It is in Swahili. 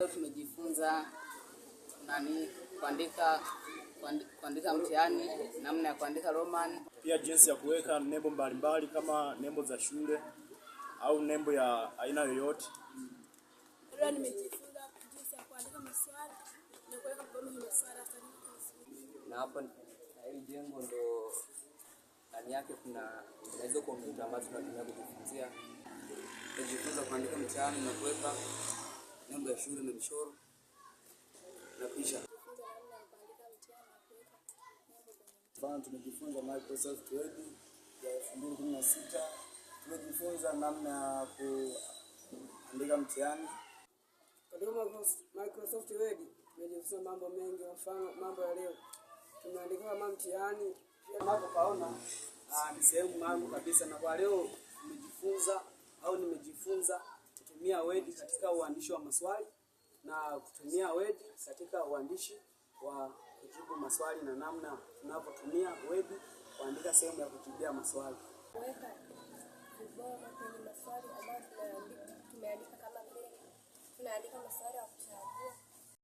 Leo tumejifunza kuandika mtihani, namna ya kuandika Roman, pia jinsi ya kuweka nembo mbalimbali kama nembo za shule au nembo ya aina yoyote. Leo nimejifunza jinsi ya kuandika maswali na kuweka kwenye maswali na hapa hili jengo ndo ndani yake kuna hizo kompyuta ambazo tunatumia kujifunzia. Tunajifunza kuandika mtihani na kuweka nembo ya shule na michoro na picha. Tumejifunza Microsoft Word ya 2016. Tumejifunza namna ya kuandika mtihani. Katika Microsoft Word tumejifunza mambo mengi, mfano mambo ya leo. Tumeandika kama mtihani, pia mnapopaona ni sehemu maalum kabisa, na kwa leo nimejifunza kutumia Word katika uandishi wa maswali na kutumia Word katika uandishi wa kujibu maswali na namna tunapotumia Word kuandika sehemu ya kujibia maswali. Weka ubora kwenye maswali ambayo tumeandika kama vile tunaandika maswali ya